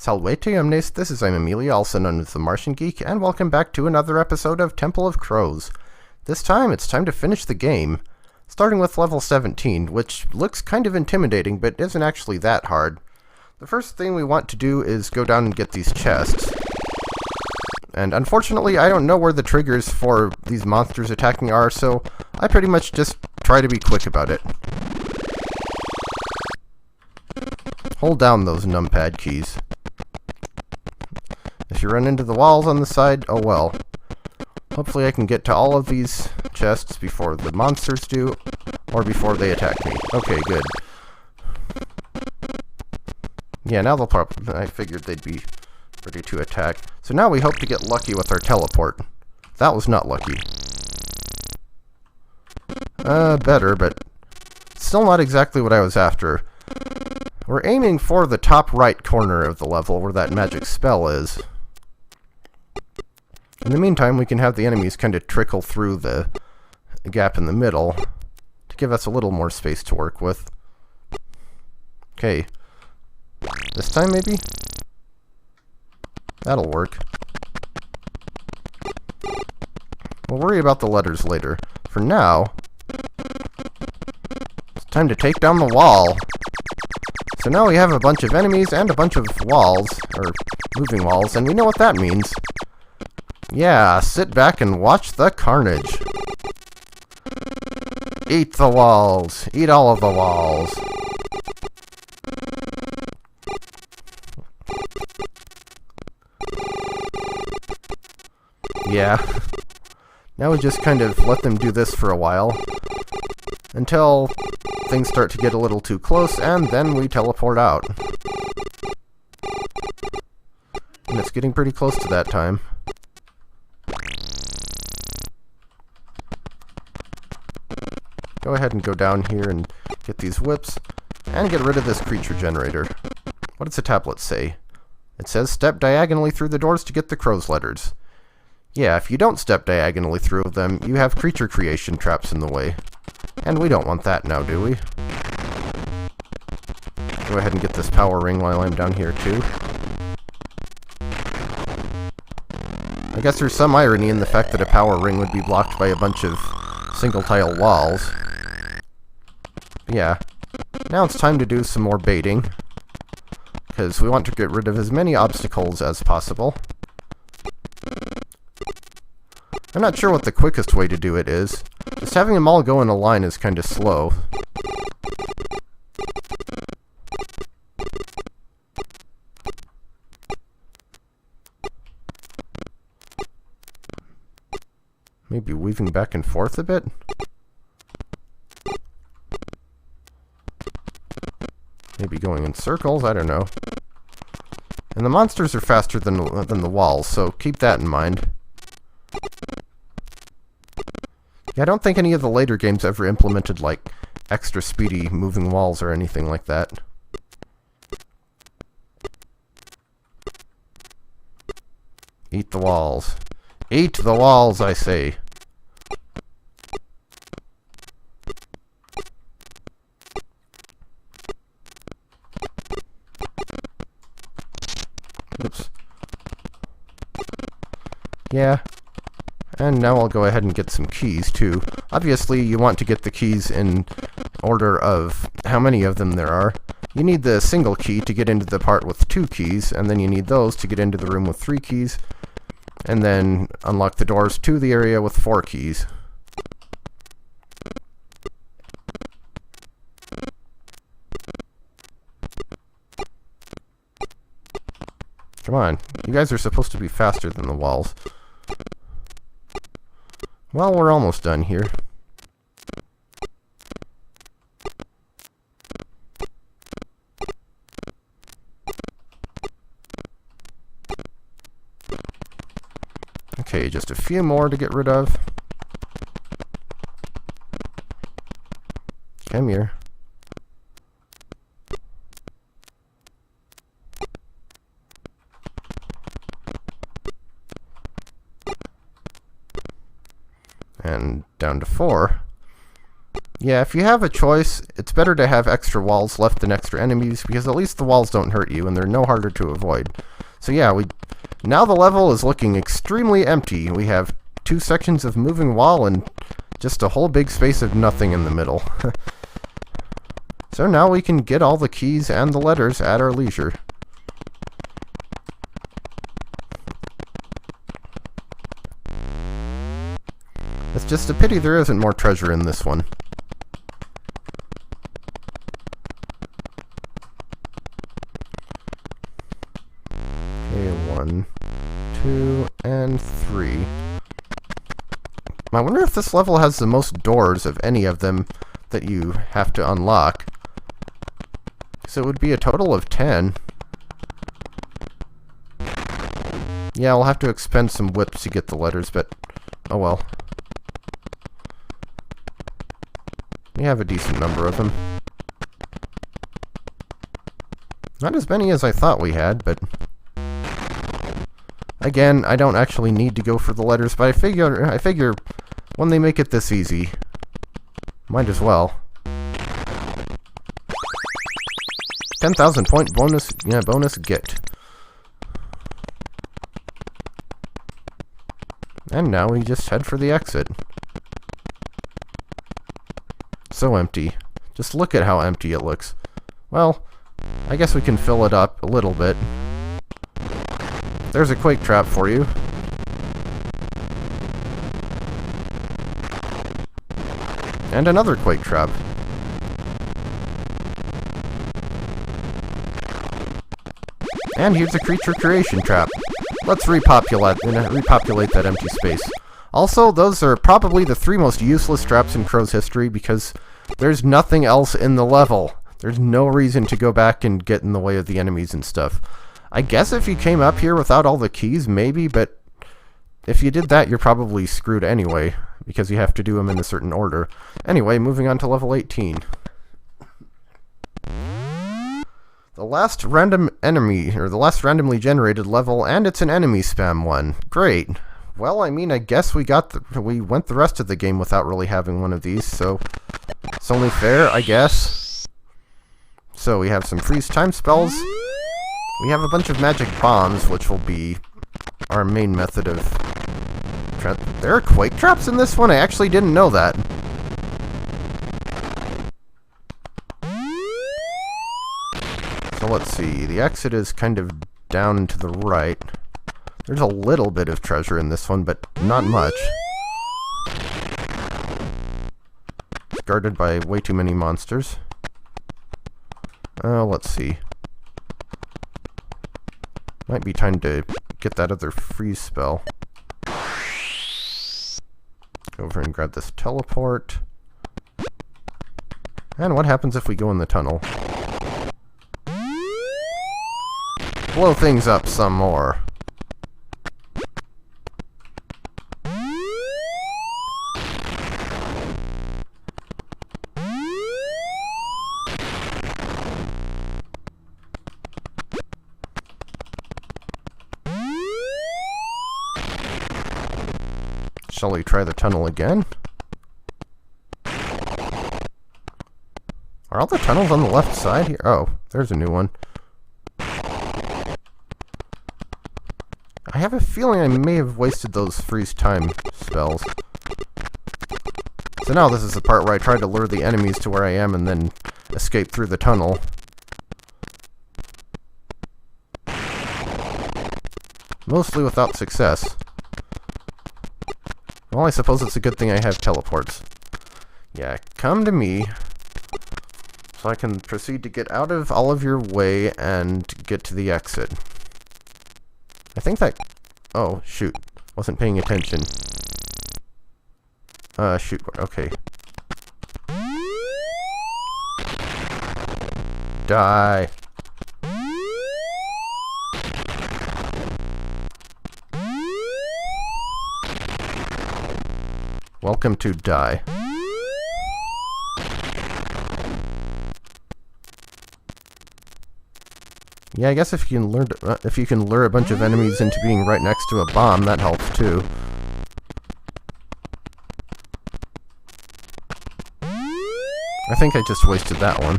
Salvete omnes, this is I'm Amelia, also known as TheMartianGeek, and welcome back to another episode of Temple of Kroz. This time, it's time to finish the game, starting with level 17, which looks kind of intimidating, but isn't actually that hard. The first thing we want to do is go down and get these chests. And unfortunately, I don't know where the triggers for these monsters attacking are, so I pretty much just try to be quick about it. Hold down those numpad keys. If you run into the walls on the side, oh well. Hopefully I can get to all of these chests before the monsters do, or before they attack me. Okay, good. Yeah, now they'll probably... I figured they'd be ready to attack. So now we hope to get lucky with our teleport. That was not lucky. Better, but still not exactly what I was after. We're aiming for the top right corner of the level where that magic spell is. In the meantime, we can have the enemies kind of trickle through the gap in the middle to give us a little more space to work with. Okay. This time, maybe? That'll work. We'll worry about the letters later. For now, it's time to take down the wall. So now we have a bunch of enemies and a bunch of walls, or moving walls, and we know what that means. Yeah, sit back and watch the carnage. Eat the walls. Eat all of the walls. Yeah. Now we just kind of let them do this for a while. Until things start to get a little too close, and then we teleport out. And it's getting pretty close to that time. Go ahead and go down here and get these whips, and get rid of this creature generator. What does the tablet say? It says step diagonally through the doors to get the Kroz letters. Yeah, if you don't step diagonally through them, you have creature creation traps in the way. And we don't want that now, do we? Go ahead and get this power ring while I'm down here, too. I guess there's some irony in the fact that a power ring would be blocked by a bunch of single-tile walls. Yeah. Now it's time to do some more baiting, because we want to get rid of as many obstacles as possible. I'm not sure what the quickest way to do it is. Just having them all go in a line is kind of slow. Maybe weaving back and forth a bit? Maybe going in circles, I don't know. And the monsters are faster than the walls, so keep that in mind. Yeah, I don't think any of the later games ever implemented, like, extra speedy moving walls or anything like that. Eat the walls. Eat the walls, I say. Oops. Yeah. And now I'll go ahead and get some keys, too. Obviously, you want to get the keys in order of how many of them there are. You need the single key to get into the part with 2 keys, and then you need those to get into the room with 3 keys, and then unlock the doors to the area with 4 keys. Come on, you guys are supposed to be faster than the walls. Well, we're almost done here. Okay, just a few more to get rid of. Come here. And down to 4. Yeah, if you have a choice, it's better to have extra walls left than extra enemies, because at least the walls don't hurt you, and they're no harder to avoid. So yeah, now the level is looking extremely empty. We have 2 sections of moving wall and just a whole big space of nothing in the middle. So now we can get all the keys and the letters at our leisure. It's just a pity there isn't more treasure in this one. Okay, 1, 2, and 3. I wonder if this level has the most doors of any of them that you have to unlock. So it would be a total of 10. Yeah, I'll have to expend some whips to get the letters, but oh well. We have a decent number of them. Not as many as I thought we had, but again, I don't actually need to go for the letters, but I figure when they make it this easy, might as well. 10,000 point bonus, yeah, bonus get. And now we just head for the exit. So empty. Just look at how empty it looks. Well, I guess we can fill it up a little bit. There's a quake trap for you. And another quake trap. And here's a creature creation trap. Let's repopulate that empty space. Also, those are probably the 3 most useless traps in Kroz history because there's nothing else in the level. There's no reason to go back and get in the way of the enemies and stuff. I guess if you came up here without all the keys, maybe, but if you did that, you're probably screwed anyway, because you have to do them in a certain order. Anyway, moving on to level 18. The last random enemy, or the last randomly generated level, and it's an enemy spam one. Great. Well, I mean, I guess we went the rest of the game without really having one of these, so it's only fair, I guess. So we have some freeze time spells. We have a bunch of magic bombs, which will be our main method of... There are quake traps in this one? I actually didn't know that. So let's see, the exit is kind of down to the right. There's a little bit of treasure in this one, but not much. It's guarded by way too many monsters. Let's see. Might be time to get that other freeze spell. Go over and grab this teleport. And what happens if we go in the tunnel? Blow things up some more. Shall we try the tunnel again? Are all the tunnels on the left side here? Oh, there's a new one. I have a feeling I may have wasted those freeze time spells. So now this is the part where I try to lure the enemies to where I am and then escape through the tunnel. Mostly without success. Well, I suppose it's a good thing I have teleports. Yeah, come to me, so I can proceed to get out of all of your way and get to the exit. I think that... Oh, shoot. Wasn't paying attention. Shoot. Okay. Die. Welcome to die. Yeah, I guess if you can lure a bunch of enemies into being right next to a bomb, that helps too. I think I just wasted that one.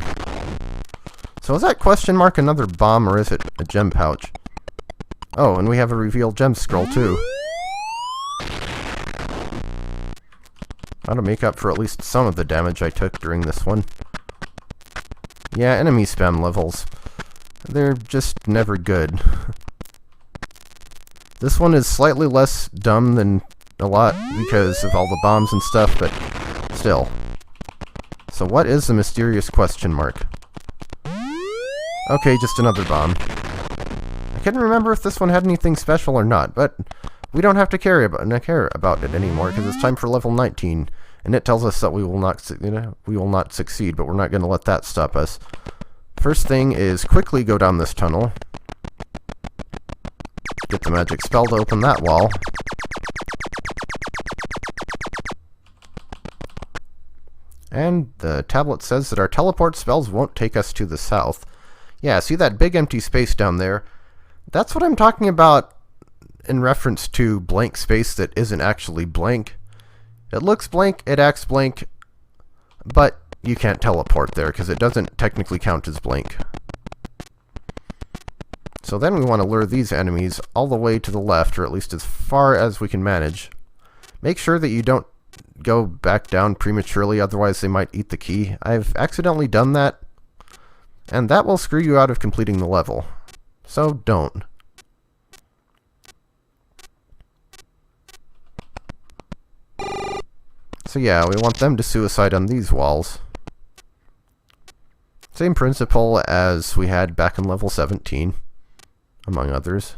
So is that question mark another bomb, or is it a gem pouch? Oh, and we have a revealed gem scroll, too. Ought to make up for at least some of the damage I took during this one. Yeah, enemy spam levels. They're just never good. This one is slightly less dumb than a lot because of all the bombs and stuff, but still. So what is the mysterious question mark? Okay, just another bomb. I couldn't remember if this one had anything special or not, but we don't have to care about it anymore because it's time for level 19, and it tells us that we will not succeed, but we're not going to let that stop us. First thing is quickly go down this tunnel. Get the magic spell to open that wall. And the tablet says that our teleport spells won't take us to the south. Yeah, see that big empty space down there? That's what I'm talking about in reference to blank space that isn't actually blank. It looks blank, it acts blank, but you can't teleport there because it doesn't technically count as blank. So then we want to lure these enemies all the way to the left, or at least as far as we can manage. Make sure that you don't go back down prematurely, otherwise they might eat the key. I've accidentally done that, and that will screw you out of completing the level. So don't. So yeah, we want them to suicide on these walls. Same principle as we had back in level 17, among others.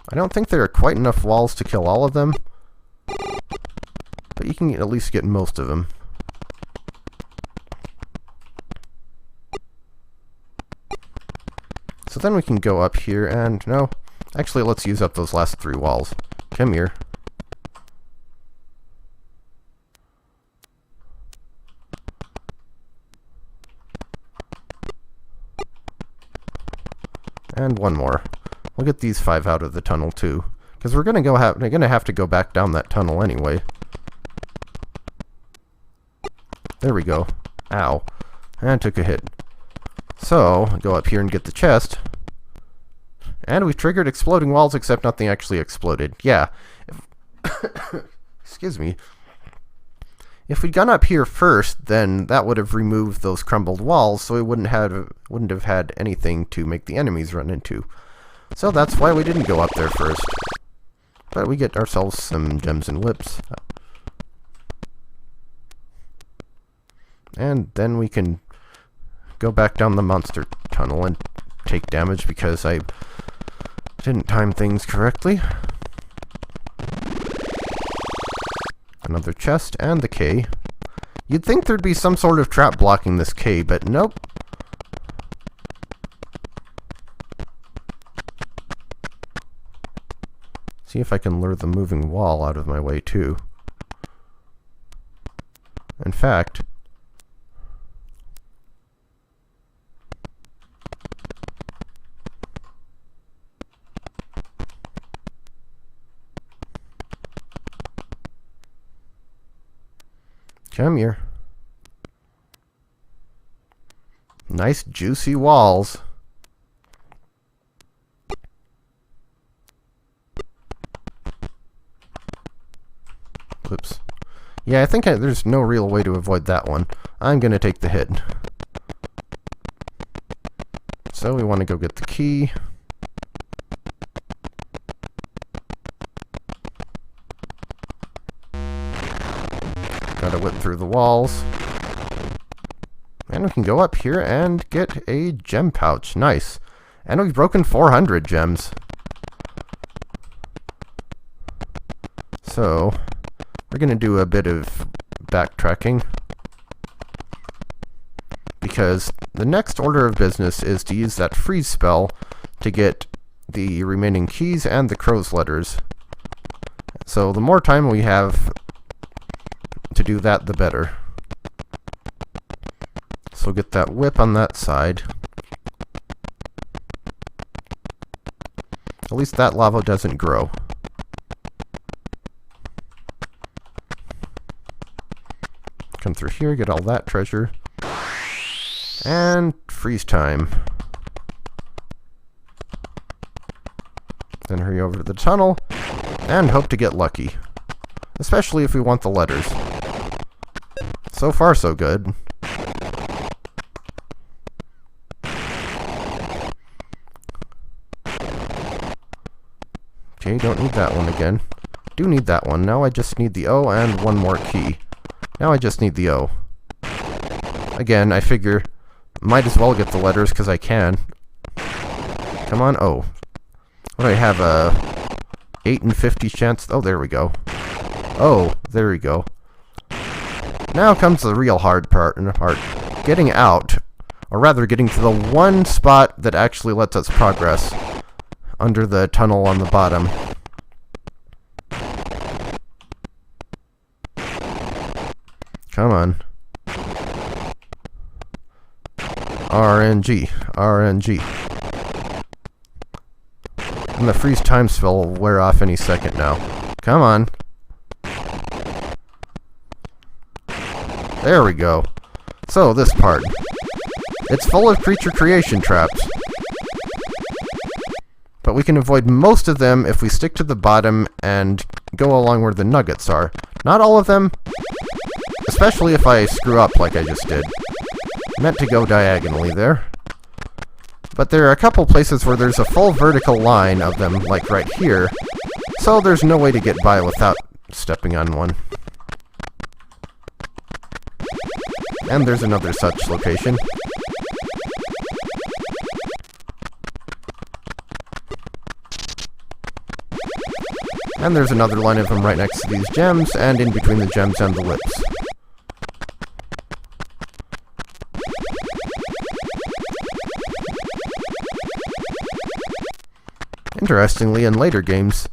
I don't think there are quite enough walls to kill all of them, but you can at least get most of them. So then we can go up here and, no, actually let's use up those last 3 walls. Come here. And one more. We'll get these 5 out of the tunnel too, because we're gonna have to go back down that tunnel anyway. There we go. Ow. And took a hit. So, go up here and get the chest. And we've triggered exploding walls, except nothing actually exploded. Yeah. Excuse me. If we'd gone up here first, then that would have removed those crumbled walls, so we wouldn't have had anything to make the enemies run into. So that's why we didn't go up there first. But we get ourselves some gems and whips. And then we can go back down the monster tunnel and take damage because I didn't time things correctly. Another chest, and the K. You'd think there'd be some sort of trap blocking this K, but nope. See if I can lure the moving wall out of my way, too. In fact, come here. Nice juicy walls. Oops. Yeah, I think there's no real way to avoid that one. I'm gonna take the hit. So we want to go get the key. Gotta whip through the walls. And we can go up here and get a gem pouch. Nice. And we've broken 400 gems. So, we're gonna do a bit of backtracking, because the next order of business is to use that freeze spell to get the remaining keys and the Kroz letters. So the more time we have to do that, the better. So get that whip on that side. At least that lava doesn't grow. run through here, get all that treasure. And freeze time. Then hurry over to the tunnel, and hope to get lucky. Especially if we want the letters. So far, so good. Okay, don't need that one again. Do need that one. Now I just need the O and one more key. Now I just need the O. Again, I figure might as well get the letters because I can. Come on, O. What do I have, 8 in 50 chance? Oh, there we go. Oh, there we go. Now comes the real hard part. Getting out, or rather getting to the one spot that actually lets us progress under the tunnel on the bottom. Come on. RNG. RNG. And the freeze time spell will wear off any second now. Come on. There we go. So, this part. It's full of creature creation traps. But we can avoid most of them if we stick to the bottom and go along where the nuggets are. Not all of them. Especially if I screw up like I just did. Meant to go diagonally there. But there are a couple places where there's a full vertical line of them, like right here. So there's no way to get by without stepping on one. And there's another such location. And there's another line of them right next to these gems, and in between the gems and the whips. Interestingly, in later games,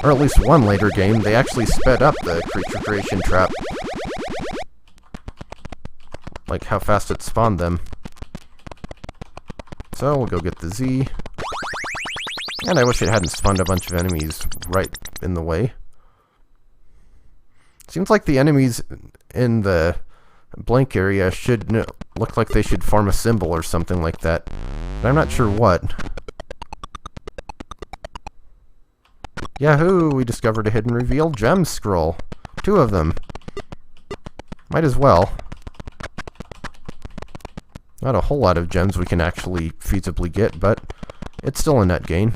or at least one later game, they actually sped up the creature creation trap. Like how fast it spawned them. So we'll go get the Z. And I wish it hadn't spawned a bunch of enemies right in the way. Seems like the enemies in the blank area should look like they should form a symbol or something like that. But I'm not sure what. Yahoo! We discovered a hidden reveal gem scroll. 2 of them. Might as well. Not a whole lot of gems we can actually feasibly get, but it's still a net gain.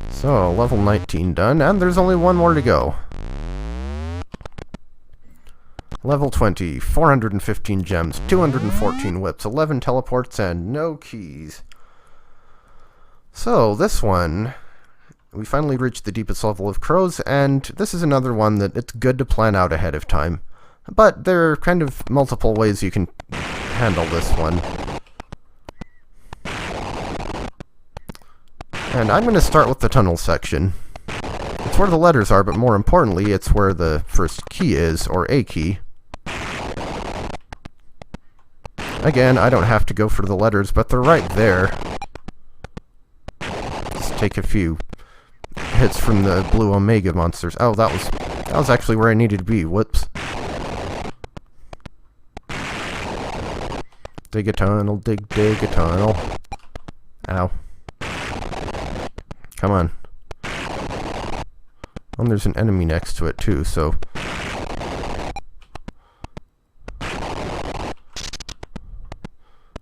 So, level 19 done, and there's only one more to go. Level 20, 415 gems, 214 whips, 11 teleports, and no keys. So, this one, we finally reached the deepest level of Kroz, and this is another one that it's good to plan out ahead of time. But there are kind of multiple ways you can handle this one. And I'm going to start with the tunnel section. It's where the letters are, but more importantly, it's where the first key is, or a key. Again, I don't have to go for the letters, but they're right there. Just take a few hits from the blue Omega monsters. Oh, that was actually where I needed to be. Whoops. Dig a tunnel, dig a tunnel. Ow. Come on. And there's an enemy next to it too, so...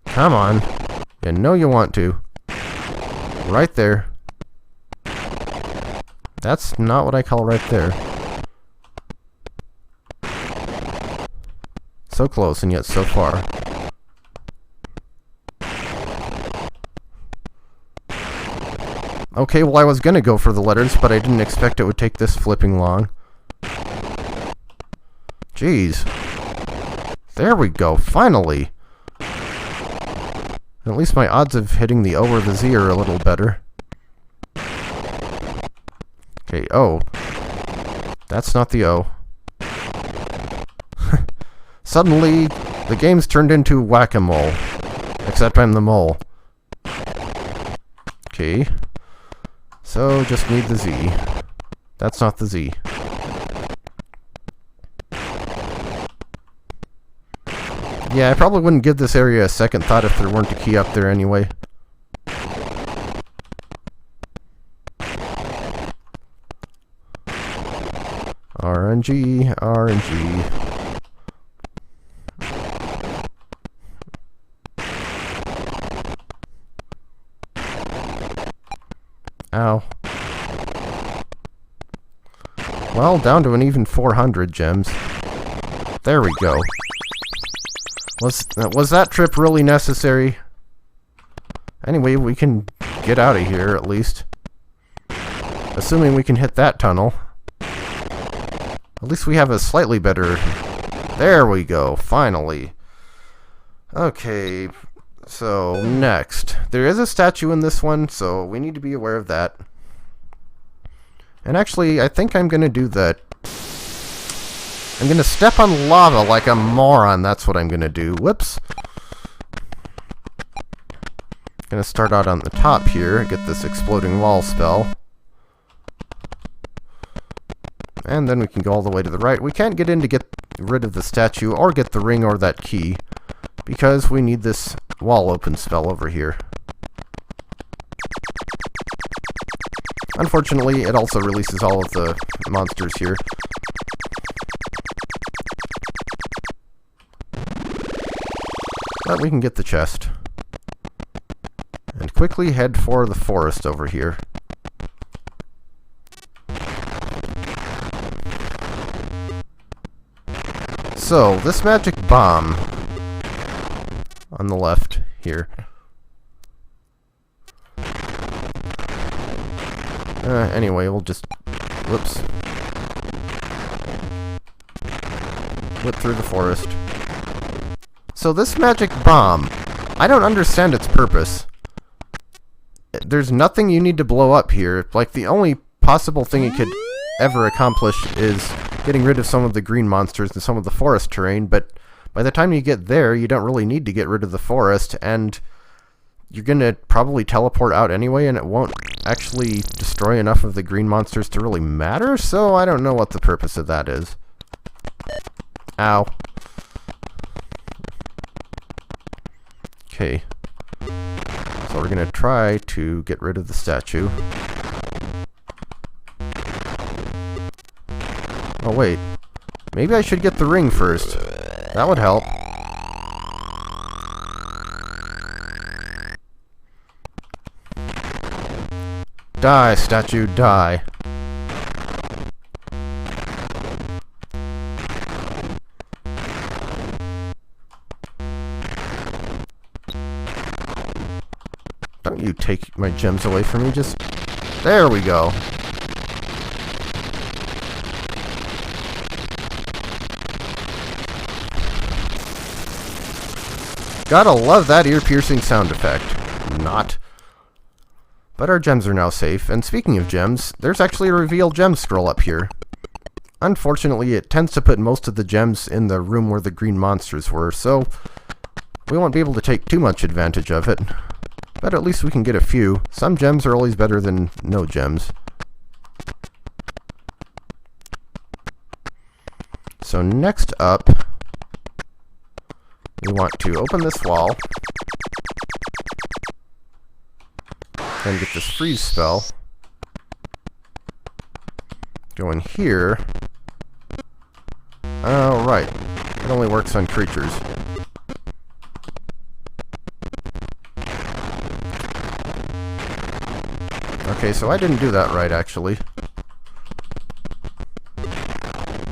Come on. You know you want to. Right there. That's not what I call right there. So close and yet so far. Okay, well I was gonna go for the letters, but I didn't expect it would take this flipping long. Jeez. There we go, finally! At least my odds of hitting the O or the Z are a little better. Okay, O. That's not the O. Suddenly, the game's turned into whack-a-mole. Except I'm the mole. Okay. So, just need the Z. That's not the Z. Yeah, I probably wouldn't give this area a second thought if there weren't a key up there anyway. RNG, RNG. Ow. Well, down to an even 400 gems. There we go. Was that trip really necessary? Anyway, we can get out of here at least. Assuming we can hit that tunnel. At least we have a slightly better... There we go, finally. Okay, so next. There is a statue in this one, so we need to be aware of that. And actually, I think I'm going to do that. I'm going to step on lava like a moron. That's what I'm going to do. Whoops. Going to start out on the top here. Get this exploding wall spell. And then we can go all the way to the right. We can't get in to get rid of the statue or get the ring or that key, because we need this wall open spell over here. Unfortunately, it also releases all of the monsters here. But we can get the chest. And quickly head for the forest over here. So, this magic bomb on the left here. Anyway, we'll just... Whoops. Whip through the forest. So this magic bomb, I don't understand its purpose. There's nothing you need to blow up here. Like, the only possible thing it could ever accomplish is getting rid of some of the green monsters and some of the forest terrain, but by the time you get there, you don't really need to get rid of the forest, and you're going to probably teleport out anyway, and it won't actually destroy enough of the green monsters to really matter, so I don't know what the purpose of that is. Ow. Okay. So we're going to try to get rid of the statue. Oh, wait. Maybe I should get the ring first. That would help. Die, statue, die. Don't you take my gems away from me, just... There we go. Gotta love that ear-piercing sound effect. Not. But our gems are now safe, and speaking of gems, there's actually a reveal gem scroll up here. Unfortunately, it tends to put most of the gems in the room where the green monsters were, so we won't be able to take too much advantage of it. But at least we can get a few. Some gems are always better than no gems. So next up, we want to open this wall, then get this freeze spell, go in here. Oh, right. It only works on creatures. Okay, so I didn't do that right, actually.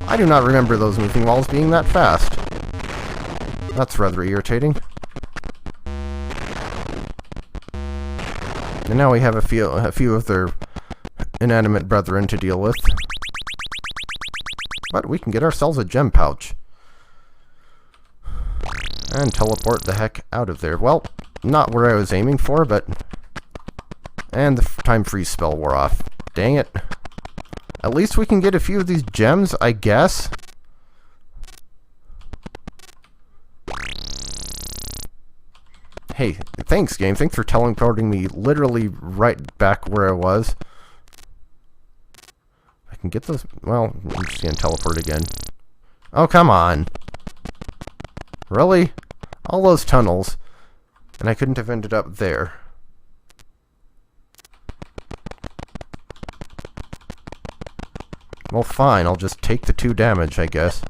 I do not remember those moving walls being that fast. That's rather irritating. And now we have a few of their inanimate brethren to deal with. But we can get ourselves a gem pouch. And teleport the heck out of there. Well, not where I was aiming for, but... And the time freeze spell wore off. Dang it. At least we can get a few of these gems, I guess. Hey, thanks, game. Thanks for teleporting me literally right back where I was. I can get those... Well, I'm just gonna teleport again. Oh, come on. Really? all those tunnels, and I couldn't have ended up there. Well, fine, I'll just take the 2 damage, I guess.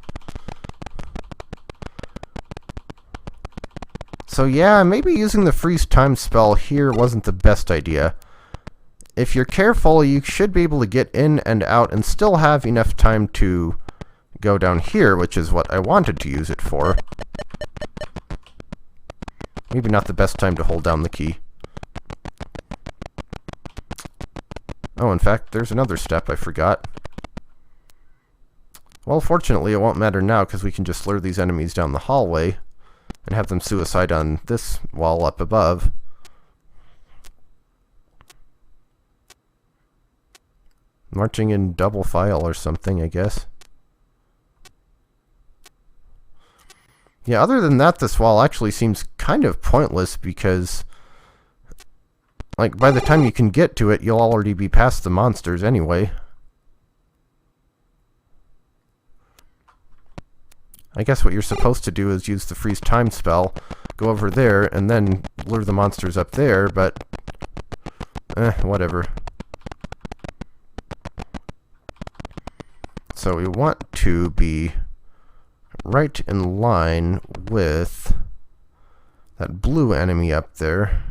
So yeah, maybe using the freeze time spell here wasn't the best idea. If you're careful, you should be able to get in and out and still have enough time to go down here, which is what I wanted to use it for. Maybe not the best time to hold down the key. Oh, in fact, there's another step I forgot. Well, fortunately, it won't matter now, because we can just lure these enemies down the hallway and have them suicide on this wall up above. Marching in double file or something, I guess. Yeah, other than that, this wall actually seems kind of pointless, because like, by the time you can get to it, you'll already be past the monsters anyway. I guess what you're supposed to do is use the freeze time spell, go over there, and then lure the monsters up there, but whatever. So we want to be right in line with that blue enemy up there.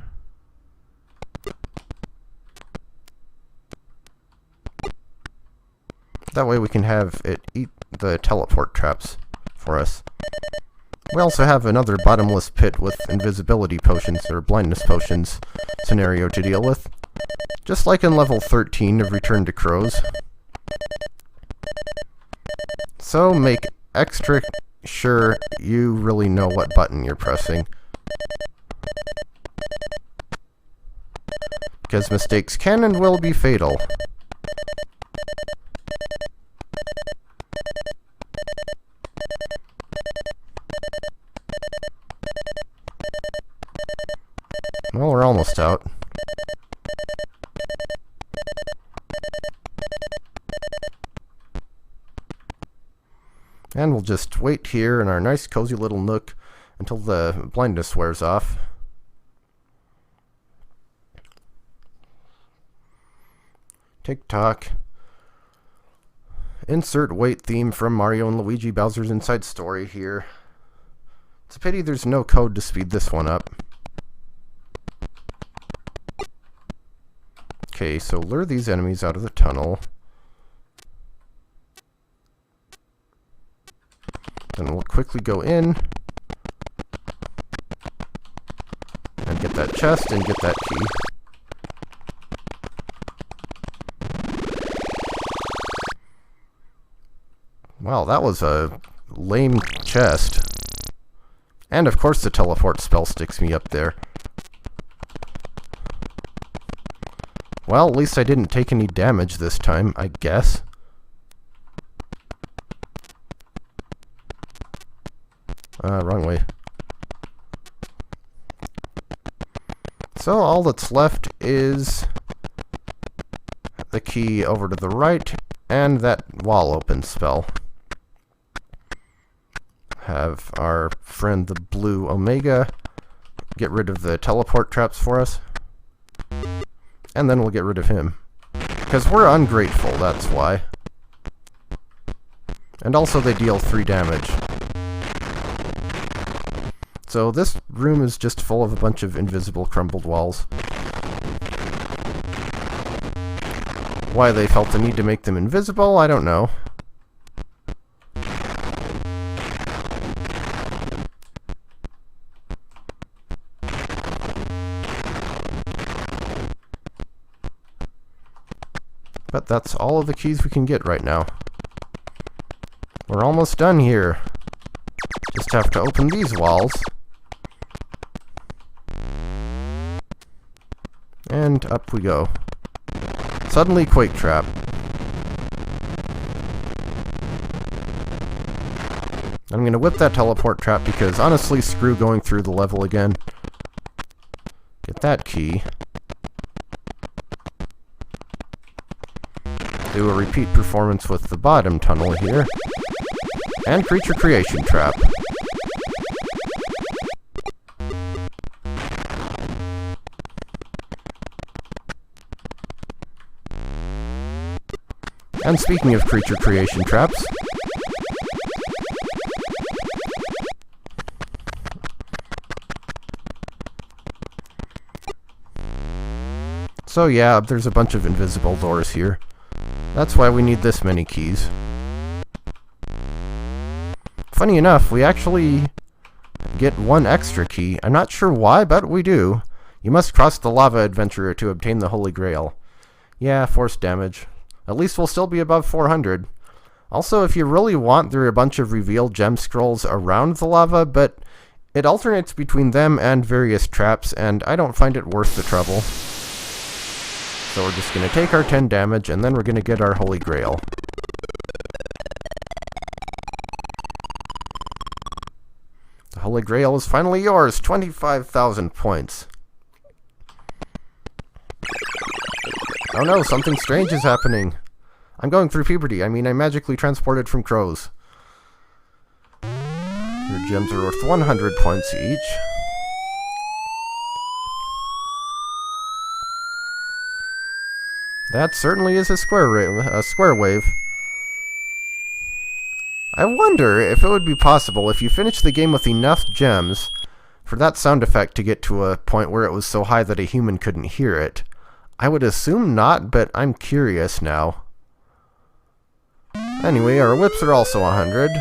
That way we can have it eat the teleport traps for us. We also have another bottomless pit with invisibility potions or blindness potions scenario to deal with, just like in level 13 of Return to Kroz. So make extra sure you really know what button you're pressing, because mistakes can and will be fatal. Well, we're almost out. And we'll just wait here in our nice cozy little nook until the blindness wears off. Tick-tock. Insert wait theme from Mario and Luigi Bowser's Inside Story here. It's a pity there's no code to speed this one up. Okay, so lure these enemies out of the tunnel. Then we'll quickly go in and get that chest and get that key. Wow, that was a lame chest. And of course the teleport spell sticks me up there. Well, at least I didn't take any damage this time, I guess. Wrong way. So all that's left is the key over to the right and that wall open spell. Have our friend the blue Omega get rid of the teleport traps for us. And then we'll get rid of him. Because we're ungrateful, that's why. And also they deal 3 damage. So this room is just full of a bunch of invisible crumbled walls. Why they felt the need to make them invisible, I don't know. But that's all of the keys we can get right now. We're almost done here. Just have to open these walls. And up we go. Suddenly Quake Trap. I'm going to whip that teleport trap because honestly, screw going through the level again. Get that key. Do a repeat performance with the bottom tunnel here. And creature creation trap. And speaking of creature creation traps, so yeah, there's a bunch of invisible doors here. That's why we need this many keys. Funny enough, we actually get one extra key. I'm not sure why, but we do. You must cross the lava adventurer to obtain the Holy Grail. Yeah, force damage. At least we'll still be above 400. Also, if you really want, there are a bunch of revealed gem scrolls around the lava, but it alternates between them and various traps, and I don't find it worth the trouble. So we're just going to take our 10 damage, and then we're going to get our Holy Grail. The Holy Grail is finally yours! 25,000 points. Oh no, something strange is happening. I'm going through puberty. I mean, I'm magically transported from Kroz. Your gems are worth 100 points each. That certainly is a square wave. I wonder if it would be possible if you finish the game with enough gems for that sound effect to get to a point where it was so high that a human couldn't hear it. I would assume not, but I'm curious now. Anyway, our whips are also 100.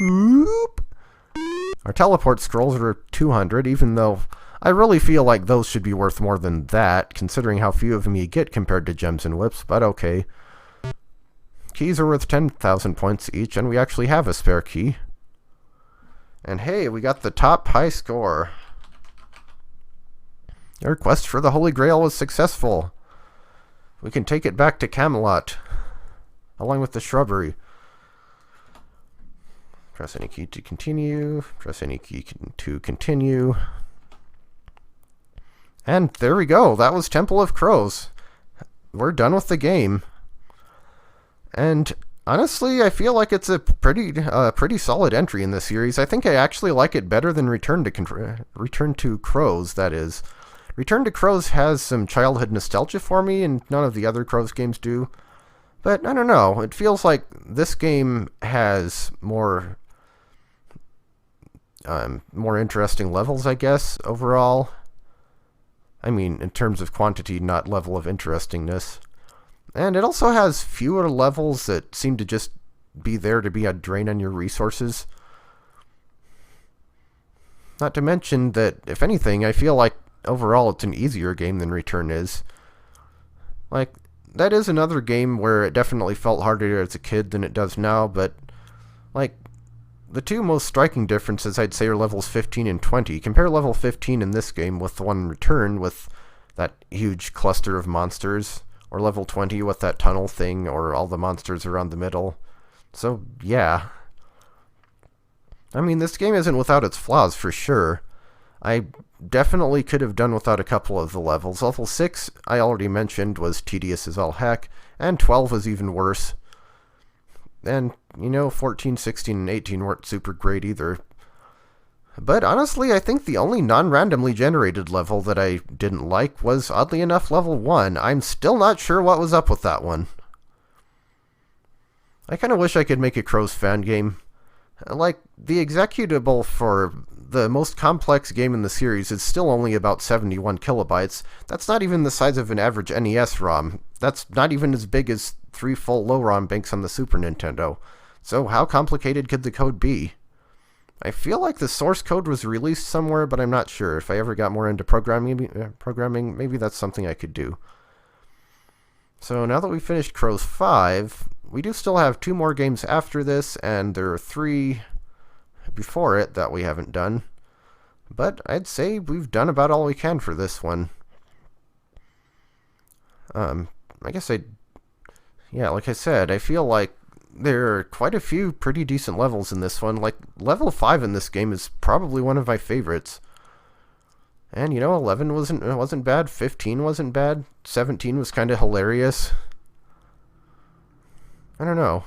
Oop. Our teleport scrolls are 200, even though I really feel like those should be worth more than that, considering how few of them you get compared to gems and whips, but okay. Keys are worth 10,000 points each, and we actually have a spare key. And hey, we got the top high score. Our quest for the Holy Grail was successful. We can take it back to Camelot, along with the shrubbery. Press any key to continue. Press any key to continue. And there we go. That was Temple of Kroz. We're done with the game. And honestly, I feel like it's a pretty solid entry in this series. I think I actually like it better than Return to Kroz, that is. Return to Kroz has some childhood nostalgia for me, and none of the other Kroz games do. But I don't know, it feels like this game has more interesting levels, I guess, overall. I mean, in terms of quantity, not level of interestingness. And it also has fewer levels that seem to just be there to be a drain on your resources. Not to mention that, if anything, I feel like overall it's an easier game than Return is. Like, that is another game where it definitely felt harder as a kid than it does now, but, like, the two most striking differences I'd say are levels 15 and 20. Compare level 15 in this game with the one in Return with that huge cluster of monsters, or level 20 with that tunnel thing, or all the monsters around the middle. So, yeah. I mean, this game isn't without its flaws, for sure. I definitely could have done without a couple of the levels. Level 6, I already mentioned, was tedious as all heck, and 12 was even worse. And, 14, 16, and 18 weren't super great either. But honestly, I think the only non-randomly generated level that I didn't like was, oddly enough, level 1. I'm still not sure what was up with that one. I kind of wish I could make a Kroz fan game. Like, the executable for the most complex game in the series is still only about 71 kilobytes. That's not even the size of an average NES ROM. That's not even as big as 3 full low ROM banks on the Super Nintendo. So how complicated could the code be? I feel like the source code was released somewhere, but I'm not sure. If I ever got more into programming, maybe that's something I could do. So now that we've finished Kroz 5, we do still have 2 more games after this, and there are 3 before it that we haven't done. But I'd say we've done about all we can for this one. I guess yeah, like I said, I feel like there are quite a few pretty decent levels in this one. Like, level 5 in this game is probably one of my favorites. And, 11 wasn't bad, 15 wasn't bad, 17 was kind of hilarious. I don't know.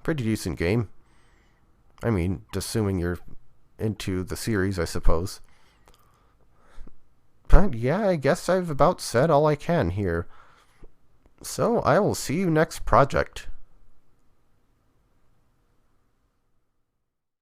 Pretty decent game. I mean, assuming you're into the series, I suppose. But yeah, I guess I've about said all I can here. So I will see you next project.